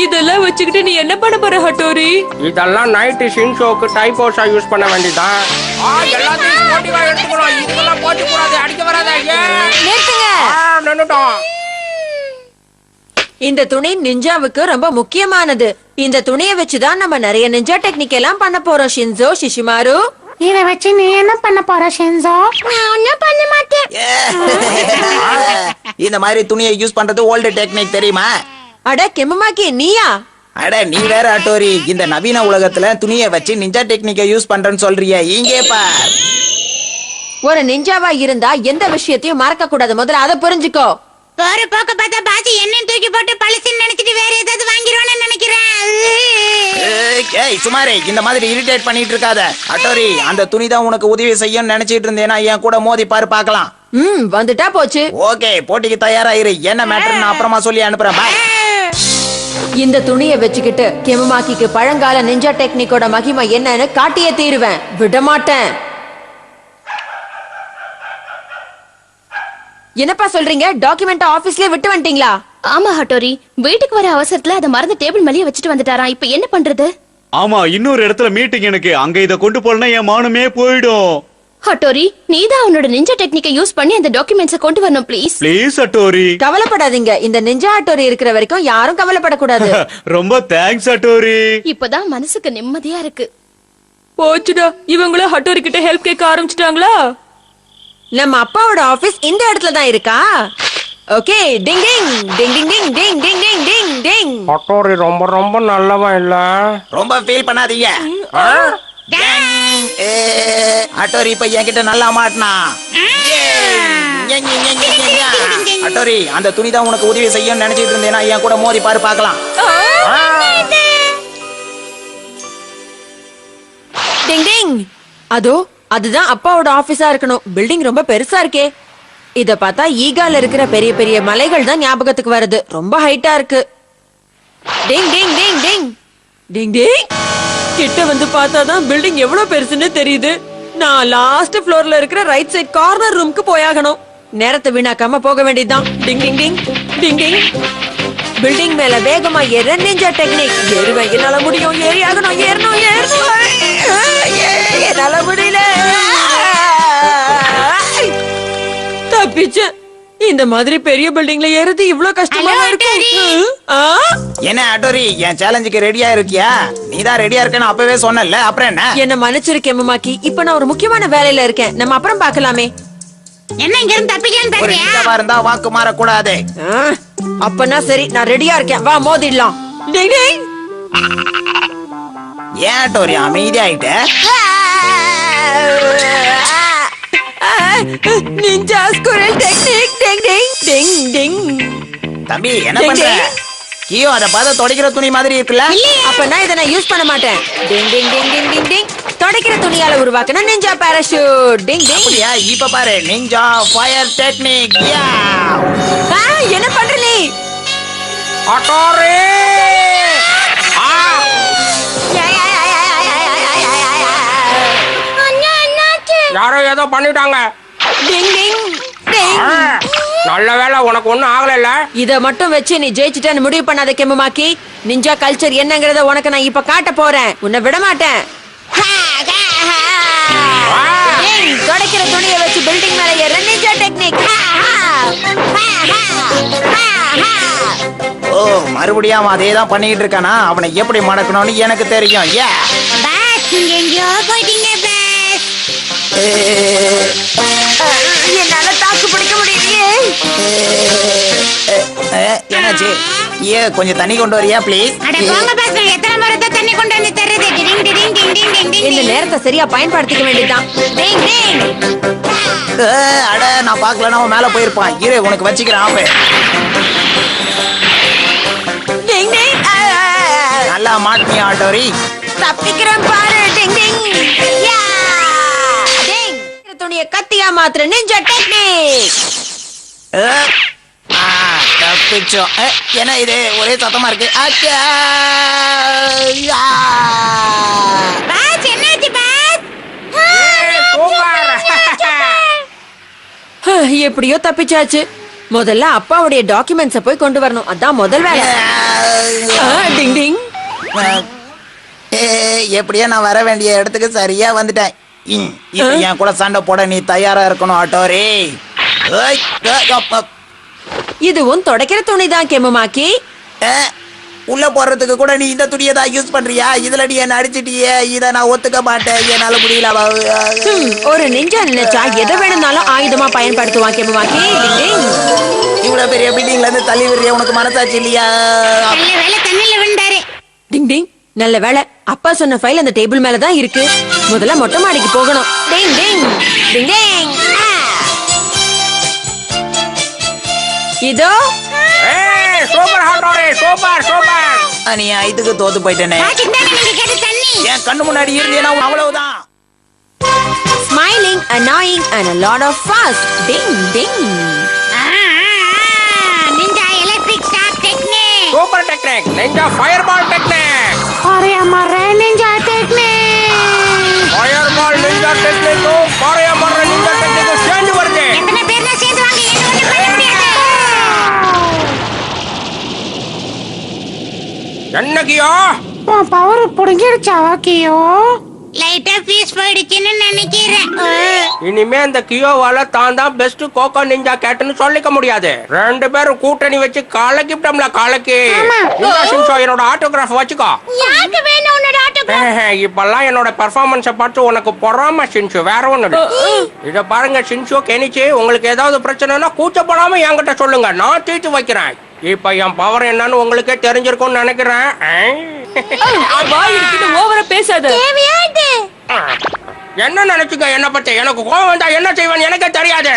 இதெல்லாம் வச்சுக்கிட்டு நீ என்ன பண்ண போற ஹட்டோரி? இதெல்லாம் நைட் ஷின்ஷோக்கு டைப்போஸா யூஸ் பண்ண வேண்டியதான். எல்லாத்தையும் போட்டிவா எடுத்துக்கணும். இதெல்லாம் போட்டு கூடாது, அடிக்க வராத. நின்னுட்டோம். இந்த துணி நிஞ்சாவுக்கு ரொம்ப முக்கியமானது. இந்த துணியை வச்சுதான் நம்ம நிறைய நிஞ்சா டெக்னிக் எல்லாம் பண்ண போறோம். ஷின்சோ, ஷிஷிமாரு, இத வச்சு நீ என்ன பண்ண போற ஷின்சோ? நான் ஒண்ணும் பண்ண மாட்டேன். இந்த மாதிரி துணியை யூஸ் பண்றது ஓல்டு டெக்னிக் தெரியுமா? அட கெமமாக்கி, நீயா? அட நீ வேற அட்டோரி, இந்த நவீன உலகத்துல துணியை வச்சு நிஞ்சா டெக்னிக்கை யூஸ் பண்றேன்னு சொல்றிய? இங்கே பார். ஒரு நிஞ்சாவா இருந்தா எந்த விஷயத்தையும் மறக்க கூடாது. முதல்ல அதை புரிஞ்சுக்கோ. போற போக்க பார்த்தா பாசி என்னன்னு தூக்கி போட்டு பழசுன்னு நினைச்சிட்டு வேற ஏதாவது வாங்கிடுவான்னு நினைக்கிறேன். ஏய் சுமாரே, இந்த மாதிரி இரிட்டேட் பண்ணிட்டு இருக்காத. அட்டோரி, அந்த துணி தான் உனக்கு உதவி செய்யும் நினைச்சிட்டு இருந்தேனா என் கூட மோதி பாரு பாக்கலாம். வந்துட்டா போச்சு. ஓகே, போட்டிக்கு தயாராயிரு. என்ன மேட்டர் நான் அப்புறமா சொல்லி அனுப்புறேன். பாய். இந்த துணியை வச்சுக்கிட்டு கெமமாக்கிக்கு பழங்கால நிஞ்சா டெக்னிக்கோட மகிமை என்னன்னு காட்டியே தீருவேன். விடமாட்டேன். என்னப்பா சொல்றீங்க? டாக்குமெண்ட் ஆபீஸ்லயே விட்டு வந்துட்டீங்களா? ஆமா ஹட்டோரி, வீட்டுக்கு வர அவசரத்துல அதை மறந்து டேபிள் மேலேயே வச்சுட்டு வந்துட்டாராம். இப்ப என்ன பண்றது? ஆமா, இன்னொரு இடத்துல மீட்டிங் எனக்கு. அங்க இத கொண்டு போறேன்னா என் மானமே போயிடும். ஹட்டோரி, நீதான் உன்னோட நிஞ்சா டெக்னிக்கை யூஸ் பண்ணி அந்த டாக்குமெண்ட்ஸை கொண்டு வரணும் ப்ளீஸ். Please Hattori. கவலைப்படாதீங்க. இந்த நிஞ்சா ஹட்டோரி இருக்கிற வரைக்கும் யாரும் கவலைப்படக்கூடாது. ரொம்ப தேங்க்ஸ் ஹட்டோரி. இப்பதான் மனசுக்கு நிம்மதியா இருக்கு. போச்சுடா, இவங்களும் ஹட்டோரி கிட்ட ஹெல்ப் கேட்க ஆரம்பிச்சிட்டாங்களா? நம்ம அப்பாவோட ஆபீஸ் இந்த இடத்துல தான் இருக்கா? ஓகே, டிங் ding ding ding ding ding ding ding ding டிங். ஹட்டோரி ரொம்ப ரொம்ப நல்லவன் இல்ல. ரொம்ப ஃபீல் பண்ணாதீங்க. அட்டோரி இப்ப என்கிட்ட நல்லா மாட்டினா. அட்டோரி, அந்த துணி தான் உனக்கு உதவி செய்யும் நினைச்சிட்டு இருந்தேனா என் கூட மோதி பாரு பாக்கலாம். டிங் டிங். அதோ அதுதான் அப்பாவோட ஆபீஸா இருக்கணும். பில்டிங் ரொம்ப பெருசா இருக்கே. இத பார்த்தா ஈகால இருக்கிற பெரிய பெரிய மலைகள் தான் ஞாபகத்துக்கு வருது. ரொம்ப ஹைட்டா இருக்கு. டிங் டிங் டிங் டிங் டிங் டிங். கிட்ட வந்து பார்த்தாதான் பில்டிங் எவ்வளவு பெருசுன்னு தெரியுது. நான் லாஸ்ட் ஃப்ளோர்ல இருக்கிற ரைட் சைட் கார்னர் ரூமுக்கு போயாகணும். நேரத்தை வீணாக்காம போக வேண்டியதுதான். டிங் டிங் டிங் டிங் டிங். பில்டிங் மேல வேகமா ஏற நிஞ்சா டெக்னிக். ஏறுவேன், என்னால முடியும். ஏறியாகணும், ஏறணும், ஏறணும். என்னால முடியல. தப்பிச்சேன். இந்த மாதிரி பெரிய பில்டிங்ல ஏறது இவ்வளவு கஷ்டமா இருக்கு. என்ன அட்டோரி, என் சேலஞ்சுக்கு ரெடியா இருக்கியா? நீதான் ரெடியா இருக்கேன்னு அப்பவே சொன்னல, அப்புறம் என்ன? என்ன மன்னிச்சிருக்கேன் மமாக்கி. இப்ப நான் ஒரு முக்கியமான வேலையில இருக்கேன். நம்ம அப்புறம் பார்க்கலாமே. என்ன இங்க இருந்து தப்பிக்கலாம்னு ஒரு பாக்குறியா? நிஜமா இருந்தா வாக்கு மாறக்கூடாது. அப்பனா சரி, நான் ரெடியா இருக்கேன். வா மோதிடலாம். டிங் டிங். ஏன் அட்டோரி அமைதி ஆயிட்ட? Ninja scroll technique. Ding ding ding ding. தம்பி என்ன பண்ற? கியோ, அத பார்த்து துடைக்கிற துணி மாதிரி இருக்குல்ல? அப்பனா இத நான் யூஸ் பண்ண மாட்டேன். டிங் டிங் டிங் டிங் டிங் டிங். துடைக்கிற துணியால உருவாக்குன நிஞ்சா பாராசூட். டிங் டிங். அப்படியா? இப்ப பாரு, நிஞ்சா ஃபயர் டெக்னிக். என்ன பண்ற நீ? ஹட்டோரி! யாரோ ஏதோ பண்ணிட்டாங்க. டிங் டிங் டிங். நல்ல வேளை உனக்கு ஒண்ணும் ஆகல. இத மட்டும் வச்சு நீ ஜெயிச்சிட்டேன்னு முடிவு பண்ணாத கெமமாக்கி. நிஞ்சா கல்ச்சர் என்னங்கறத உனக்கு நான் இப்ப காட்ட போறேன். உன்னை விட மாட்டேன். துடைக்கிற துணியை வச்சு பில்டிங் மேல ஏற நிஞ்சா டெக்னிக். ஓ, மறுபடியும் அதேதான் பண்ணிட்டு இருக்கானா? அவனை எப்படி மடக்கணும்னு எனக்கு தெரியும். எங்கேயோ போயிட்டீங்க பாஸ். என்னால தாக்கு பிடிக்க முடியலையே. என்னாச்சு? கொஞ்சம் தண்ணி கொண்டு வரியா ப்ளீஸ்? அட போங்க பாஸ், நான் எத்தனை முறை தான் தண்ணி கொண்டு வந்து தர்றது? டிங் டிங் டிங் டிங் டிங் டிங். இந்த நேரத்தை சரியா பயன்படுத்திக்க வேண்டியதுதான். டிங் டிங். அட நான் பாக்கலன்னா அவன் மேல போயிருப்பான். இரு, உனக்கு வச்சுக்கிறேன். ஆப்பு டிங் டிங். நல்லா மாட்டினியா ஆட்டோரி? தப்பிக்கிறேன் பாரு. டிங் டிங். யா! டிங். துணியை கத்தியா மாத்திர நிஞ்சா டெக்னிக். தப்பிச்சோம். என்ன இது ஒரே சத்தமா இருக்கு? பாஸ் என்னாச்சு பாஸ்? எப்படியோ தப்பிச்சாச்சு. முதல்ல அப்பாவுடைய டாக்குமெண்ட்ஸ போய் கொண்டு வரணும். அதான் முதல் வேலை. எப்படியோ நான் வர வேண்டிய இடத்துக்கு சரியா வந்துட்டேன். இப்ப என் கூட சண்டை போட நீ தயாரா இருக்கணும் ஆட்டோரி. ஏய், ஏய், அப்பா. இதுவும் துடைக்கிற துணிதான் கெமுமாக்கி. உள்ள போறதுக்கு கூட நீ இந்த துணியை தான் யூஸ் பண்றியா? இதுல நீ என்ன அடிச்சிட்டியே, இத நான் ஒத்துக்க மாட்டேன். என்னால முடியல. ஒரு நிஞ்சா நினைச்சா எதை வேணும்னாலும் ஆயுதமா பயன்படுத்துவான் கெமுமாக்கி. இவ்வளவு பெரிய பில்டிங்ல இருந்து தள்ளி விடுறிய, உனக்கு மனசாட்சி இல்லையா? நல்ல வேலை தண்ணில விழுந்தாரு. டிங் டிங். நல்ல வேலை அப்பா சொன்ன ஃபைல் அந்த டேபிள் மேல தான் இருக்கு. முதல்ல மொட்டை மாடிக்கு போகணும். டிங் டிங் டிங் டிங். இதோ சூப்பர் ஹாட்டோரி, சூப்பர் சூப்பர். நீ இதுக்கு தோத்து போயிட்டேனே. பாத்துக்கு தானே நீங்க கேட்ட தண்ணி. என் கண்ணு முன்னாடி இருந்தேனா அவ்வளவுதான். smiling, annoying and a lot of fuss. Ding ding. Ninja electric shock technique. Super technique, ninja fireball technique. அரே மர ninja technique. Fireball ninja technique, மர நிஞ்சா டெக்னிக் சேர்ந்து வருது. எத்தனை பேர்னா சேர்ந்து வாங்க, என்ன ஒண்ணும் பண்ண முடியாது. என்னக்கியோ பவர் புடிங்கிடுச்சா கியோ? லைட்டா பீஸ் போயிடுச்சுன்னு நினைக்கிறேன். இனிமே அந்த கியோவால தான் தான் பெஸ்ட் கோகோ நிஞ்சா கேட்னு சொல்லிக்க முடியாது. ரெண்டு பேரும் கூட்டணி வச்சு கலக்கிட்டோம்ல, கலக்கி. என்னோட ஆட்டோகிராஃப் வச்சுக்கோ. யாருக்கு வேணும் உன்னோட ஆட்டோகிராஃப்? இப்பெல்லாம் என்னோட பெர்ஃபார்மன்ஸ பார்த்து உனக்கு பொறாம சின்சு, வேற ஒண்ணு. இத பாருங்க சின்சு, கெனிச்சு, உங்களுக்கு ஏதாவது பிரச்சனைனா கூச்சப்படாம என்கிட்ட சொல்லுங்க, நான் தீர்த்து வைக்கிறேன். இப்ப என் பவர் என்னன்னு உங்களுக்கே தெரிஞ்சிருக்கும்னு நினைக்கிறேன். ஓவரா பேசாத. என்ன நினைச்சுக்க என்ன பத்தி? எனக்கு கோவம் வந்தா என்ன செய்வேன் எனக்கே தெரியாது.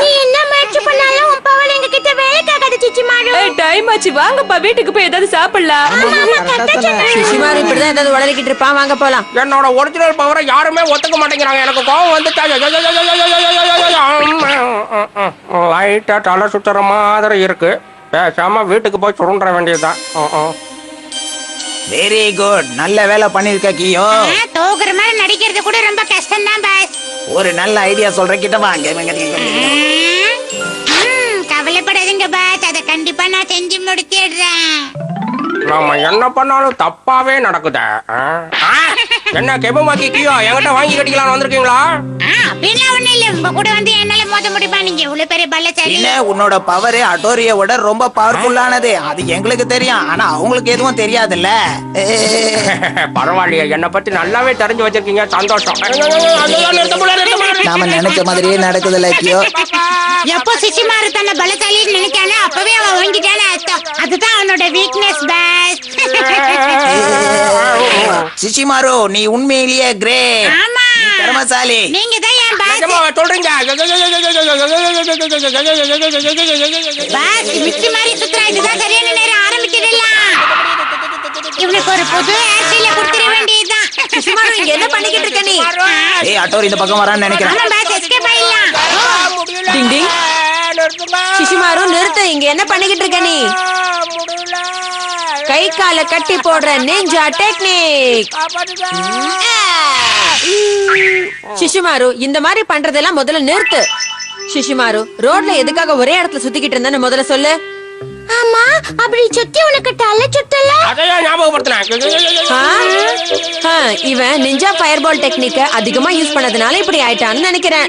நீ என்ன முயற்சி பண்ணாலும் உன் பவர் எங்க கிட்ட வேலைக்காகாது சிச்சிமாரு. டைம் ஆச்சு, வாங்கப்பா வீட்டுக்கு போய் ஏதாவது சாப்பிடலாம். சுஷிமாரு இப்படிதான் ஏதாவது உளறிக்கிட்டு இருப்பான். வாங்க போலாம். என்னோட ஒரிஜினல் பவரை யாருமே ஒத்துக்க மாட்டேங்கிறாங்க. எனக்கு கோவம் வந்து லைட்டா தலை சுத்துற மாதிரி இருக்கு. பேசாம வீட்டுக்கு போய் சுருண்ட வேண்டியதுதான். வெரி குட், நல்ல வேலை பண்ணிருக்க கியோ. தோக்குற மாதிரி நடிக்கிறது கூட ரொம்ப கஷ்டம் தான் பாஸ். ஒரு நல்ல ஐடியா சொல்றேன், கிட்ட வாங்க. கவலைப்படாதீங்க பாஸ், அதை கண்டிப்பா நான் செஞ்சு முடிச்சிடுறேன். நாம என்ன பண்ணாலும் தப்பாவே நடக்குதா? என்ன கெபமாக்கி கியோ என்கிட்ட வாங்கி கட்டிக்கலாம்னு வந்திருக்கீங்களா? அப்படின்லாம் ஒண்ணும் இல்ல, உங்க கூட வந்து என்னால மோத முடியுமா? நீங்க இவ்வளவு பெரிய பலசாலி. என்ன, உன்னோட பவர் அட்டோரிய விட ரொம்ப பவர்ஃபுல்லானது. அது எங்களுக்கு தெரியும், ஆனா அவங்களுக்கு எதுவும் தெரியாதுல்ல. பரவாயில்லையே, என்ன பத்தி நல்லாவே தெரிஞ்சு வச்சிருக்கீங்க, சந்தோஷம். நாம நினைச்ச மாதிரியே நடக்குதுல்ல கியோ. எப்போ சிசிமாரு தன்னை பலசாலின்னு நினைச்சானோ அப்பவே அவன் வாங்கிட்டானே அர்த்தம். அதுதான் அவனோட வீக்னஸ் பாஸ். சிஷிமாரு, நீ உண்மையிலேயே கிரேட். ஆமா, திறமசாலி. நீங்க தான் என் பாஸ். சொல்றீங்க பாஸ் மிக்ஸி மாதிரி சுத்துறா. இதுதான் சரியான நேரம், ஆரம்பிச்சிடலாம். இவனுக்கு ஒரு புது ஏர்சீல கொடுத்துட வேண்டியதுதான். சுஷிமாரு இங்க என்ன பண்ணிக்கிட்டு இருக்க நீ? ஏய், அட்டோரி இந்த பக்கம் வரான்னு நினைக்கிறேன். ஆமா பாஸ், எஸ்கேப் ஆயிடலாம். டிங் டிங். சுஷிமாரு நிறுத்து, இங்க என்ன பண்ணிக்கிட்டு இருக்க நீ? கை கால கட்டி போடுற நிஞ்சா டெக்னிக். சுஷிமாரு இந்த மாதிரி பண்றதெல்லாம் முதல்ல நிறுத்து. சுஷிமாரு, ரோட்ல எதுக்காக ஒரே இடத்துல சுத்திக்கிட்டு இருந்தேன்னு முதல்ல சொல்லு. ஆமா, அப்படி சுத்தி உனக்கு தலை சுத்தல. அதையா ஞாபகப்படுத்தினேன். இவன் நிஞ்சா ஃபயர்பால் டெக்னிக்க அதிகமா யூஸ் பண்ணதுனால இப்படி ஆயிட்டான்னு நினைக்கிறேன்.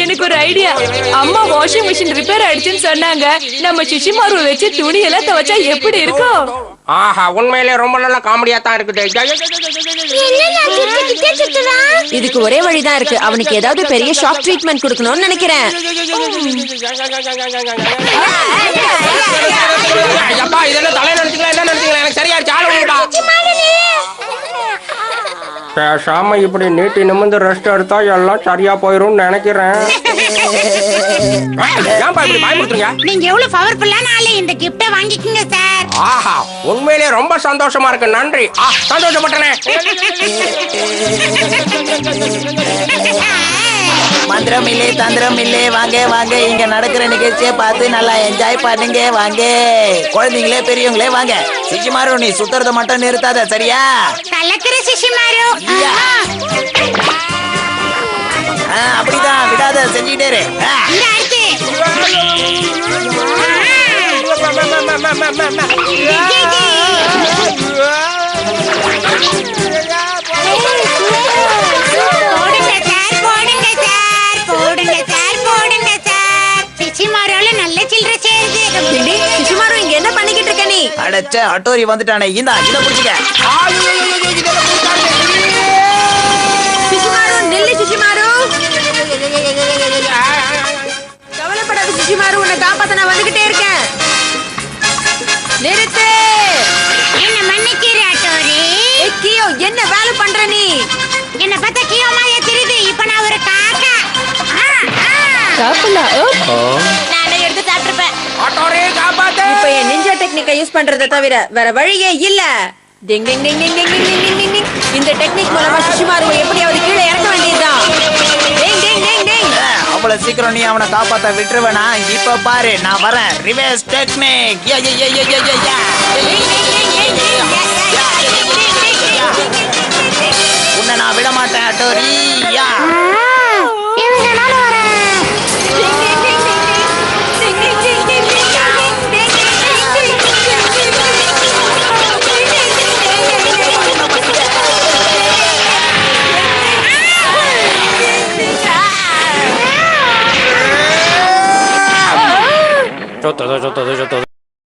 எனக்கு ஒரு ஐடியா. அம்மா வாஷிங் மிஷின் ரிப்பேர் ஆயிடுச்சுன்னு சொன்னாங்க. நம்ம சுஷிமாரு வச்சு துணி எல்லாம் துவைச்சா எப்படி இருக்கும்? ஆஹா, உண்மையிலே ரொம்ப நல்ல காமெடியா தான் இருக்குது. இதுக்கு ஒரே வழிதான் இருக்கு. அவனுக்கு ஏதாவது பெரிய ஷாக் ட்ரீட்மெண்ட் கொடுக்கணும்னு நினைக்கிறேன். இதெல்லாம் தலையில நினைச்சுக்கலாம், என்ன நினைச்சுக்கலாம், எனக்கு சரியா பேசாம இப்படி நீட்டி நிமிந்து ரெஸ்ட் எடுத்தா எல்லாம் சரியா போயிரும் நினைக்கிறேன். நீங்க எவ்வளவு பவர்ஃபுல்லான ஆளு, இந்த கிஃப்ட வாங்கிக்கங்க சார். ஆஹா, உண்மையிலே ரொம்ப சந்தோஷமா இருக்கு, நன்றி. சந்தோஷப்பட்டனே. மந்திரம் இல்லே தந்திரம் இல்லே. வாங்க வாங்க, இங்க நடக்கிற நிகழ்ச்சியை பார்த்து நல்லா என்ஜாய் பண்ணுங்க. வாங்க குழந்தைங்களே பெரியவங்களே வாங்க. சிஷிமாரு, நீ சுத்துறத மட்டும் நிறுத்தாத, சரியா? கலக்கிற சிஷிமாரு. அப்படிதான், விடாத, செஞ்சுட்டே இரு. போடுங்க சார், போடுங்க சார், போடுங்க சார், போடுங்க சார். சிச்சிமாரோல நல்ல சில்லறை சேருது. டிங்டிங் சிசுமாரு இங்க என்ன பண்ணிக்கிட்டு இருக்க நீ அடச்ச அட்டோரி வந்துட்டானே இந்தா இத புடிச்சுக்க. சிசுமாரு நில்லு சிசுமாரு கவலைப்படாத சிசுமாரு உன்னை காப்பாத்த நான் வந்துகிட்டே இருக்கேன் நிறுத்து என்ன மன்னிச்சிரு அட்டோரி. ஏய், கியோ என்ன வேலை பண்ற நீ என்ன பார்த்தா கியோ மாதிரியே தெரியுது. இப்ப நான் ஒரு காக்கா. சாப்பிடலாம் நானே எடுத்து சாப்பிட்டுருப்பேன் ஆட்டோரே காப்பாத்து. இப்ப என் நிஞ்சா டெக்னிக்கை யூஸ் பண்றதை தவிர வேற வழியே இல்ல டிங் ding ding ding ding ding ding ding டிங். இந்த டெக்னிக் மூலமா சிசுமாருவை எப்படியாவது கீழே இறக்க வேண்டியதுதான் டிங் டிங் டிங் டிங் அவ்வளவு சீக்கிரம் நீ அவனை காப்பாத்த விட்டுருவேனா? இப்ப பாரு நான் வரேன். Reverse technique. யா யா யா யா யா யா யா. உன்னை நான் விட மாட்டேன் அட்டோரி. யா இவங்களால வரேன். Yo todo.